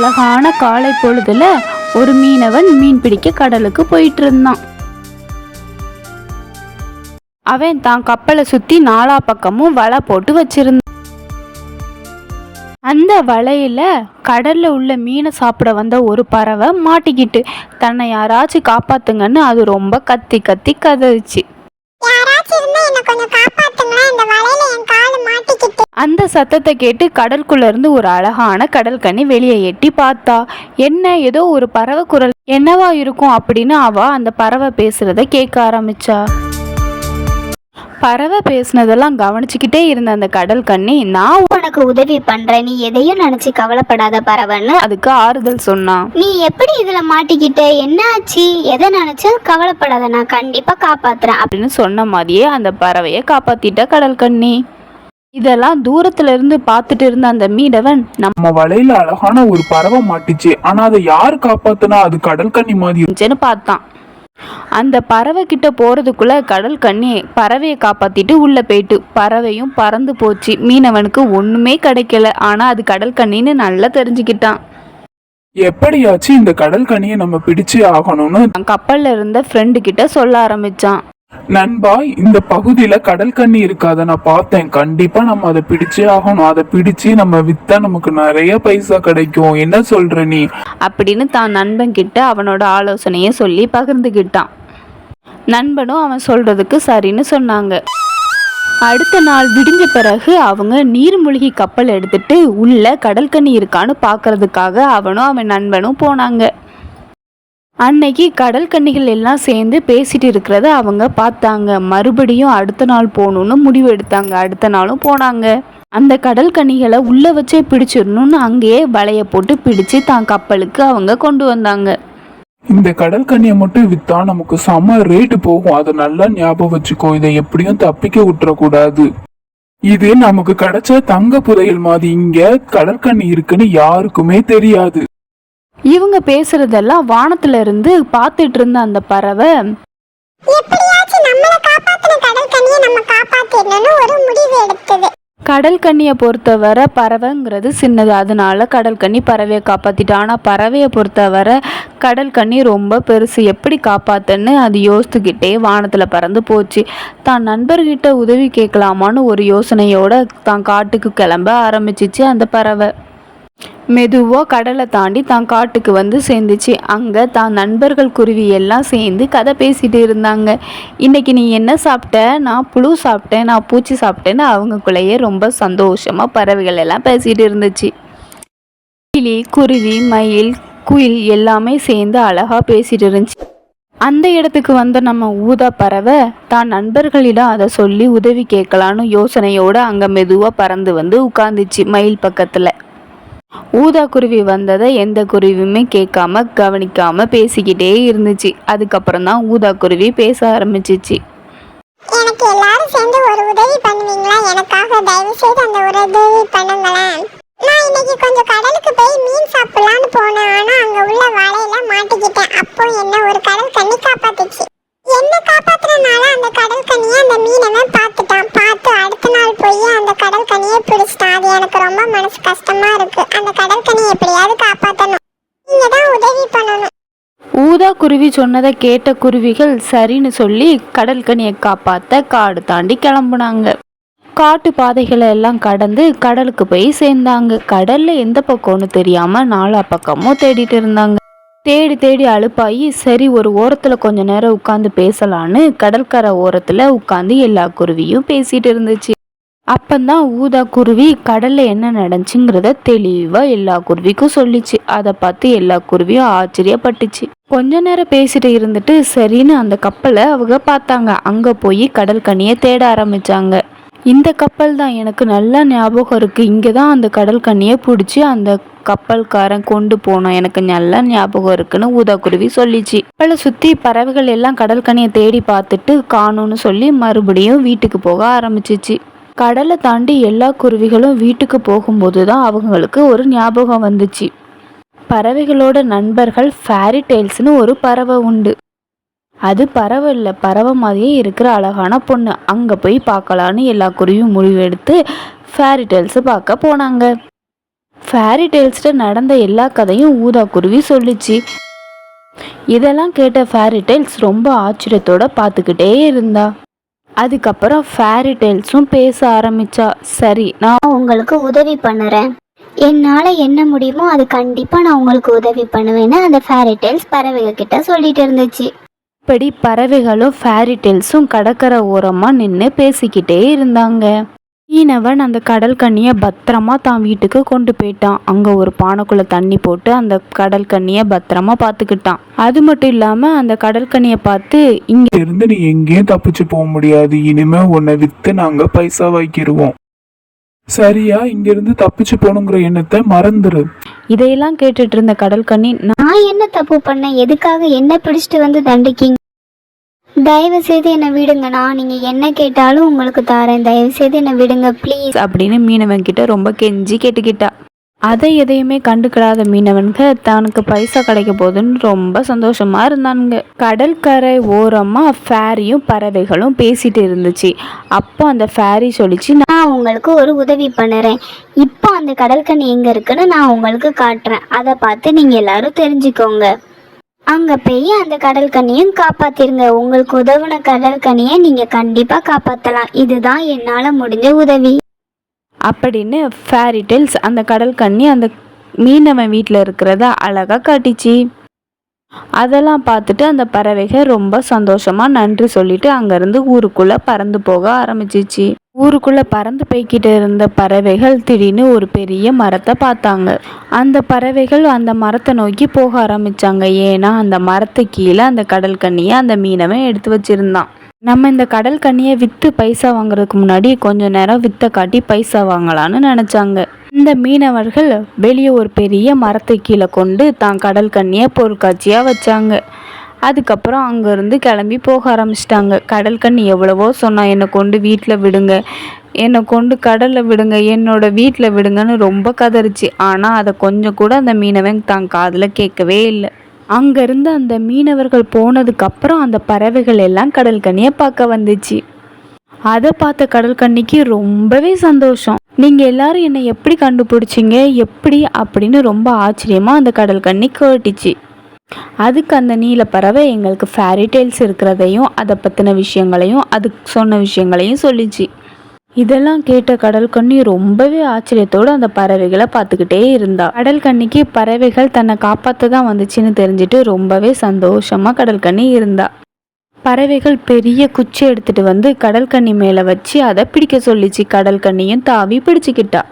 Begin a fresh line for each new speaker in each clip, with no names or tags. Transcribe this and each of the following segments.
அழகான காலை பொழுதுல ஒரு மீனவன் மீன் பிடிக்க கடலுக்கு போயிட்டு இருந்தான். அவன் தான் கப்பலை சுத்தி நாலா பக்கமும் வலை போட்டு வச்சிருந்தான். அந்த வலையில கடல்ல உள்ள மீனை சாப்பிட வந்த ஒரு பறவை மாட்டிக்கிட்டு தன்னை யாராச்சும் காப்பாத்துங்கன்னு அது ரொம்ப கத்தி கத்தி கதறிச்சு. அந்த சத்தத்தை கேட்டு கடற்குள்ள இருந்து ஒரு அழகான கடல் கன்னி வெளியே எட்டி பார்த்தா. என்ன, ஏதோ ஒரு பறவை குரல் என்னவா இருக்கும் அப்படின்னு அவ அந்த பறவை பேசுறத கேட்க ஆரம்பிச்சா. பறவை பேசுனதெல்லாம் கவனிச்சுக்கிட்டே இருந்த அந்த கடல் கன்னி, நான்
உனக்கு உதவி பண்றேன், நீ எதையும் நினைச்சு கவலைப்படாத பறவைன்னு
அதுக்கு ஆறுதல் சொன்னான்.
நீ எப்படி இதுல மாட்டிக்கிட்ட, என்ன ஆச்சு, எதை நினைச்சு கவலைப்படாத, நான் கண்டிப்பா காப்பாத்துறேன்
அப்படின்னு சொன்ன மாதிரியே அந்த பறவையை காப்பாத்திட்ட கடல் கன்னி. இதெல்லாம் தூரத்துல இருந்து பார்த்துட்டு இருந்த அந்த மீனவன்,
நம்ம வலையில அழகான ஒரு பறவை மாட்டிச்சு, ஆனா அதை யாரு காப்பாத்துனா அது கடல் கன்னி மாதிரி
இருந்துச்சுன்னு பார்த்தான். அந்த பறவை கிட்ட போறதுக்குள்ள கடல் கன்னி பறவையை காப்பாத்திட்டு உள்ள போயிட்டு பறவையும் பறந்து போச்சு. மீனவனுக்கு ஒண்ணுமே கிடைக்கல. ஆனா அது கடல் கன்னின்னு நல்லா தெரிஞ்சுக்கிட்டான்.
எப்படியாச்சும் இந்த கடல் கன்னியை நம்ம பிடிச்சே ஆகணும்னு
கப்பல்ல இருந்த ஃப்ரெண்டு கிட்ட சொல்ல ஆரம்பிச்சான்.
நண்பா, இந்த பகுதியில கடல் கன்னி இருக்காத நான் பார்த்தேன், கண்டிப்பா நம்ம அதை பிடிச்சே ஆகணும், அதை பிடிச்சு நம்ம வித்தா நமக்கு நிறைய பைசா கிடைக்கும், என்ன சொல்ற நீ
அப்படின்னு தான் நண்பன் கிட்ட அவனோட ஆலோசனைய சொல்லி பகிர்ந்துகிட்டான். நண்பனும் அவன் சொல்றதுக்கு சரின்னு சொன்னாங்க. அடுத்த நாள் விடிஞ்ச பிறகு அவங்க நீர்மூழ்கி கப்பல் எடுத்துட்டு உள்ள கடல் கன்னி இருக்கான்னு பாக்குறதுக்காக அவனும் அவன் நண்பனும் போனாங்க. அன்னைக்கு கடல் கன்னிகள் எல்லாம் சேர்ந்து பேசிட்டு இருக்கிறத அவங்க பார்த்தாங்க. மறுபடியும் அடுத்த நாள் போகணும்னு முடிவு எடுத்தாங்க. அடுத்த நாளும் போனாங்க. அந்த கடல் கன்னிகளை உள்ள வச்சே பிடிச்சிடணும்னு அங்கேயே வலைய போட்டு பிடிச்சு தான் கப்பலுக்கு அவங்க கொண்டு வந்தாங்க.
இந்த கடல் கன்னியை மட்டும் வித்தா நமக்கு செம ரேட்டு போகும், அதை நல்லா ஞாபகம் வச்சுக்கோ, இதை எப்படியும் தப்பிக்க விட்டுறக்கூடாது. இது நமக்கு கிடைச்ச தங்க புதையல் மாதிரி, இங்க கடற்கன்னி இருக்குன்னு யாருக்குமே தெரியாது.
இவங்க பேசுறதெல்லாம் வானத்துல இருந்து பார்த்துட்டு இருந்த அந்த பறவை, கடல் கன்னியை பொறுத்தவரை பறவைங்கிறது சின்னது, அதனால கடல் கன்னி பறவையை காப்பாத்திட்டு. ஆனா பறவையை பொறுத்தவரை கடல் கன்னி ரொம்ப பெருசு, எப்படி காப்பாத்துன்னு அது யோசித்துக்கிட்டே வானத்துல பறந்து போச்சு. தான் நண்பர்கிட்ட உதவி கேட்கலாமான்னு ஒரு யோசனையோட தான் காட்டுக்கு கிளம்ப ஆரம்பிச்சிச்சு. அந்த பறவை மெதுவாக கடலை தாண்டி தான் காட்டுக்கு வந்து சேர்ந்துச்சு. அங்கே தான் நண்பர்கள் குருவி எல்லாம் சேர்ந்து கதை பேசிட்டு இருந்தாங்க. இன்னைக்கு நீ என்ன சாப்பிட்ட, நான் புழு சாப்பிட்டேன், நான் பூச்சி சாப்பிட்டேன்னு அவங்களுக்குள்ளேயே ரொம்ப சந்தோஷமாக பறவைகள் எல்லாம் பேசிட்டு இருந்துச்சு. கிளி, குருவி, மயில், குயில் எல்லாமே சேர்ந்து அழகாக பேசிட்டு இருந்துச்சு. அந்த இடத்துக்கு வந்த நம்ம ஊதா பறவை தான் நண்பர்களிடம் அதை சொல்லி உதவி கேட்கலான்னு யோசனையோடு அங்கே மெதுவாக பறந்து வந்து உட்காந்துச்சு மயில் பக்கத்தில். ஊதா குருவி வந்ததை எந்த குருவியுமே கேட்காம கவனிக்காம பேசிக்கிட்டே இருந்துச்சு. அதுக்கப்புறம் தான் ஊதா குருவி பேச ஆரம்பிச்சிச்சு.
எனக்கு எல்லாரும் சேர்ந்து ஒரு உதவி பண்ணுவீங்களா? எனக்காக தயவு செய்து அந்த ஒரு உதவி பண்ணுங்களேன். நான் இன்னைக்கு கொஞ்சம் கடலுக்கு போய் மீன் சாப்பிடலான்னு போனேன். ஆனா அங்க உள்ள வலையில மாட்டிக்கிட்டேன். அப்போ என்ன ஒரு கடல் கன்னி காப்பாத்துச்சு. என்ன காப்பாத்துறதுனால அந்த கடல் கன்னியை அந்த மீனவன் பார்த்துட்டான். பார்த்து அடுத்த நாள் போய் அந்த கடல் கன்னியை பிடிச்சிட்டான். அது எனக்கு ரொம்ப மனசு கஷ்டமா இருக்கு. அந்த கடல் கன்னியை எப்படியாவது காப்பாற்றணும். நீங்க தான் உதவி பண்ணணும்.
ஊதா குருவி சொன்னதை கேட்ட குருவிகள் சரின்னு சொல்லி கடல் கன்னியை காப்பாற்ற காடு தாண்டி கிளம்புனாங்க. காட்டு பாதைகளை எல்லாம் கடந்து கடலுக்கு போய் சேர்ந்தாங்க. கடல்ல எந்த பக்கம்னு தெரியாம நாலா பக்கமும் தேடிட்டு இருந்தாங்க. தேடி தேடி அலுப்பாயி சரி ஒரு ஓரத்துல கொஞ்ச நேரம் உட்காந்து பேசலான்னு கடற்கரை ஓரத்துல உட்காந்து எல்லா குருவியும் பேசிட்டு இருந்துச்சு. அப்பந்தான் ஊதா குருவி கடல்ல என்ன நடந்துச்சுங்கிறத தெளிவா எல்லா குருவிக்கும் சொல்லிச்சு. அதை பார்த்து எல்லா குருவியும் ஆச்சரியப்பட்டுச்சு. கொஞ்ச நேரம் பேசிட்டு இருந்துட்டு சரின்னு அந்த கப்பலை அவங்க பார்த்தாங்க. அங்க போய் கடல் கன்னியை தேட ஆரம்பிச்சாங்க. இந்த கப்பல் தான், எனக்கு நல்லா ஞாபகம் இருக்கு, இங்கதான் அந்த கடல் கன்னியை பிடிச்சி அந்த கப்பல்காரன் கொண்டு போனோம், எனக்கு நல்லா ஞாபகம் இருக்குன்னு ஊதா குருவி சொல்லிச்சு. கப்பலை சுத்தி பறவைகள் எல்லாம் கடல் கன்னியை தேடி பார்த்துட்டு காணும்னு சொல்லி மறுபடியும் வீட்டுக்கு போக ஆரம்பிச்சிச்சு. கடலை தாண்டி எல்லா குருவிகளும் வீட்டுக்கு போகும்போது தான் அவங்களுக்கு ஒரு ஞாபகம் வந்துச்சு. பறவைகளோட நண்பர்கள் ஃபேரி டெய்ல்ஸ்னு ஒரு பறவை உண்டு. அது பறவை இல்லை, பறவை மாதிரியே இருக்கிற அழகான பொண்ணு. அங்கே போய் பார்க்கலான்னு எல்லா குருவியும் முடிவெடுத்து ஃபேரி டெய்ல்ஸை பார்க்க போனாங்க. ஃபேரி டெய்ல்ஸில் நடந்த எல்லா கதையும் ஊதா குருவி சொல்லிச்சு. இதெல்லாம் கேட்ட ஃபேரி டெய்ல்ஸ் ரொம்ப ஆச்சரியத்தோட பார்த்துக்கிட்டே இருந்தா. அதுக்கப்புறம் ஃபேரி டெய்ல்ஸும் பேச ஆரம்பிச்சா. சரி, நான்
உங்களுக்கு உதவி பண்ணுறேன், என்னால் என்ன முடியுமோ அது கண்டிப்பாக நான் உங்களுக்கு உதவி பண்ணுவேன்னு அந்த ஃபேரி டெய்ல்ஸ் பறவைகள் கிட்ட சொல்லிட்டு இருந்துச்சு.
இப்படி பறவைகளும் ஃபேரி டெய்ல்ஸும் கடற்கரை ஓரமாக நின்று பேசிக்கிட்டே இருந்தாங்க. மீனவன் அந்த கடல் கன்னியை பத்திரமா தான் வீட்டுக்கு கொண்டு போயிட்டான். அங்கே ஒரு பானைக்குள்ளே தண்ணி போட்டு அந்த கடல் கன்னியை பத்திரமா பார்த்துக்கிட்டான். அது மட்டும் இல்லாமல் அந்த கடல் கன்னியை பார்த்து, இங்கே
இருந்து நீ எங்கேயும் தப்பிச்சு போக முடியாது, இனிமே உன்னை வித்து நாங்க பைசா வாங்கிடுவோம், சரியா? இங்கிருந்து தப்பிச்சு போகணுங்கிற எண்ணத்தை மறந்துரு.
இதையெல்லாம் கேட்டுட்டு இருந்த கடல் கன்னி,
நான் என்ன தப்பு பண்ணேன், எதுக்காக என்ன பிடிச்சிட்டு வந்து தண்டிக்கிங்க? தயவு செய்து என்னை விடுங்க, நான் நீங்கள் என்ன கேட்டாலும் உங்களுக்கு தரேன், தயவு செய்து என்னை விடுங்க ப்ளீஸ்
அப்படின்னு மீனவன் கிட்ட ரொம்ப கெஞ்சி கேட்டுக்கிட்டா. அதை எதையுமே கண்டுக்கிடாத மீனவன்க தனக்கு பைசா கிடைக்க போகுதுன்னு ரொம்ப சந்தோஷமா இருந்தானுங்க. கடற்கரை ஓரமா ஃபேரியும் பறவைகளும் பேசிட்டு இருந்துச்சு. அப்போ அந்த ஃபேரி சொல்லிச்சு,
நான் உங்களுக்கு ஒரு உதவி பண்ணுறேன், இப்போ அந்த கடற்கனி எங்கே இருக்குன்னு நான் உங்களுக்கு காட்டுறேன், அதை பார்த்து நீங்கள் எல்லாரும் தெரிஞ்சுக்கோங்க. அங்கே போய் அந்த கடற்கனியும் காப்பாற்றிருங்க. உங்களுக்கு உதவுன கடற்கனியை நீங்கள் கண்டிப்பாக காப்பாற்றலாம், இதுதான் என்னால் முடிஞ்ச உதவி
அப்படின்னு ஃபேரி டெய்ல்ஸ் அந்த கடல் கன்னி அந்த மீனவன் வீட்டில் இருக்கிறத அழகாக காட்டிச்சு. அதெல்லாம் பார்த்துட்டு அந்த பறவைகள் ரொம்ப சந்தோஷமாக நன்றி சொல்லிட்டு அங்கேருந்து ஊருக்குள்ளே பறந்து போக ஆரம்பிச்சிச்சு. ஊருக்குள்ளே பறந்து போய்கிட்டு இருந்த பறவைகள் திடீர்னு ஒரு பெரிய மரத்தை பார்த்தாங்க. அந்த பறவைகள் அந்த மரத்தை நோக்கி போக ஆரம்பித்தாங்க. ஏன்னா அந்த மரத்து கீழே அந்த கடல் கன்னியை அந்த மீனவன் எடுத்து வச்சிருந்தான். நம்ம இந்த கடல் கன்னியை விற்று பைசா வாங்குறதுக்கு முன்னாடி கொஞ்ச நேரம் விற்ற காட்டி பைசா வாங்கலான்னு நினச்சாங்க. இந்த மீனவர்கள் வெளியே ஒரு பெரிய மரத்தை கீழே கொண்டு தான் கடல் கன்னியை பொருட்காட்சியாக வச்சாங்க. அதுக்கப்புறம் அங்கேருந்து கிளம்பி போக ஆரம்பிச்சிட்டாங்க. கடல் கன்னி எவ்வளவோ சொன்னா, என்னை கொண்டு வீட்டில் விடுங்க, என்னை கொண்டு கடலில் விடுங்க, என்னோட வீட்டில் விடுங்கன்னு ரொம்ப கதறிச்சு. ஆனால் அதை கொஞ்சம் கூட அந்த மீனவன் தான் காதில் கேட்கவே இல்லை. அங்கேருந்து அந்த மீனவர்கள் போனதுக்கப்புறம் அந்த பறவைகள் எல்லாம் கடல் கன்னியை பார்க்க வந்துச்சு. அதை பார்த்த கடல் கன்னிக்கு ரொம்பவே சந்தோஷம். நீங்கள் எல்லாரும் என்னை எப்படி கண்டுபிடிச்சிங்க, எப்படி அப்படின்னு ரொம்ப ஆச்சரியமாக அந்த கடல் கன்னி கேட்டுச்சு. அதுக்கு அந்த நீலப்பறவை எங்களுக்கு ஃபேரி டெய்ல்ஸ் இருக்கிறதையும் அதை பற்றின விஷயங்களையும் அது சொன்ன விஷயங்களையும் சொல்லிச்சு. இதெல்லாம் கேட்ட கடல் கன்னி ரொம்பவே ஆச்சரியத்தோடு அந்த பறவைகளை பார்த்துக்கிட்டே இருந்தா. கடல் கன்னிக்கு பறவைகள் தன்னை காப்பாற்ற தான் வந்துச்சுன்னு தெரிஞ்சுட்டு ரொம்பவே சந்தோஷமாக கடல் கன்னி இருந்தா. பறவைகள் பெரிய குச்சி எடுத்துட்டு வந்து கடல் கன்னி மேலே வச்சு அதை பிடிக்க சொல்லிச்சு. கடல் கன்னியும் தாவி பிடிச்சிக்கிட்டா.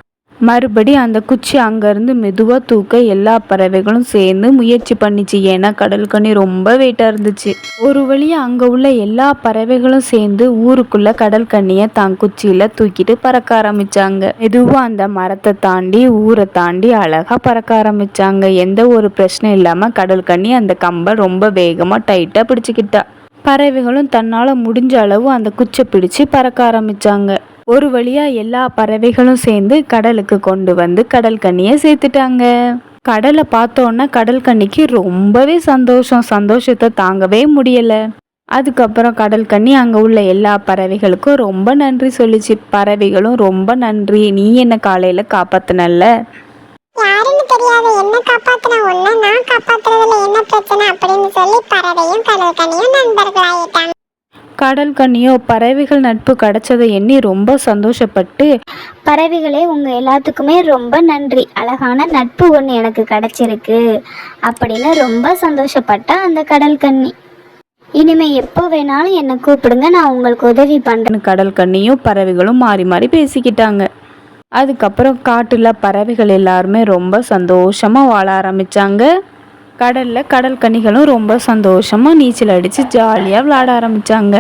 மறுபடி அந்த குச்சி அங்கேருந்து மெதுவாக தூக்க எல்லா பறவைகளும் சேர்ந்து முயற்சி பண்ணிச்சு. ஏன்னா கடல் கன்னி ரொம்ப வெயிட்டாக இருந்துச்சு. ஒரு வழியாக அங்கே உள்ள எல்லா பறவைகளும் சேர்ந்து ஊருக்குள்ளே கடல் கன்னியை தான் குச்சியில் தூக்கிட்டு பறக்க ஆரம்பித்தாங்க. மெதுவாக அந்த மரத்தை தாண்டி ஊரை தாண்டி அழகாக பறக்க ஆரம்பித்தாங்க. எந்த ஒரு பிரச்சனையும் இல்லாமல் கடல் கன்னி அந்த கம்பை ரொம்ப வேகமாக டைட்டாக பிடிச்சிக்கிட்டா. பறவைகளும் தன்னால் முடிஞ்ச அளவு அந்த குச்சை பிடிச்சு பறக்க ஆரம்பித்தாங்க. ஒரு வழியாக எல்லா பறவைகளும் சேர்ந்து கடலுக்கு கொண்டு வந்து கடல் கன்னியை சேர்த்துட்டாங்க. கடலை பார்த்தோன்னா கடல் கன்னிக்கு ரொம்பவே சந்தோஷத்தை தாங்கவே முடியலை. அதுக்கப்புறம் கடல் கன்னி அங்கே உள்ள எல்லா பறவைகளுக்கும் ரொம்ப நன்றி சொல்லிச்சு. பறவைகளும் ரொம்ப நன்றி, நீ என்னை காலையில் காப்பாற்றினல்ல.
யாருன்னு தெரியாத என்ன காப்பாத்தின ஒண்ணு நான் காப்பாத்துறதுல என்ன பிரச்சனை அப்படின்னு சொல்லி பறவையும் கடல் கன்னியும் நண்பர்களாயிட்டாங்க.
கடல் கன்னியோ பறவைகள் நட்பு கிடைச்சதை எண்ணி ரொம்ப சந்தோஷப்பட்டு,
பறவைகளே உங்கள் எல்லாத்துக்குமே ரொம்ப நன்றி, அழகான நட்பு ஒன்று எனக்கு கிடைச்சிருக்கு அப்படின்னு ரொம்ப சந்தோஷப்பட்டா அந்த கடல் கன்னி. இனிமே எப்போ வேணாலும் என்னை கூப்பிடுங்க, நான் உங்களுக்கு உதவி பண்ணுறேன்.
கடல் கன்னியும் பறவைகளும் மாறி மாறி பேசிக்கிட்டாங்க. அதுக்கப்புறம் காட்டில் பறவைகள் எல்லாருமே ரொம்ப சந்தோஷமாக வாழ ஆரம்பித்தாங்க. கடலில் கடல் கன்னிகளும் ரொம்ப சந்தோஷமாக நீச்சல் அடித்து ஜாலியாக விளையாட ஆரம்பித்தாங்க.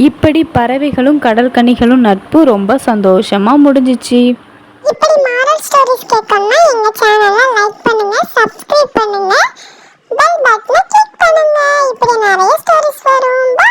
இப்படி பறவைகளும் கடல் கன்னிகளும் நட்பு ரொம்ப சந்தோஷமாக முடிஞ்சிச்சு.
இப்படி மாரல் ஸ்டோரிஸ் கேட்கணும்னா எங்க சேனலை லைக் பண்ணுங்க, சப்ஸ்கிரைப் பண்ணுங்க, பெல் பட்டனை கிளிக் பண்ணுங்க. இப்படி நிறைய ஸ்டோரிஸ் வரும். பை.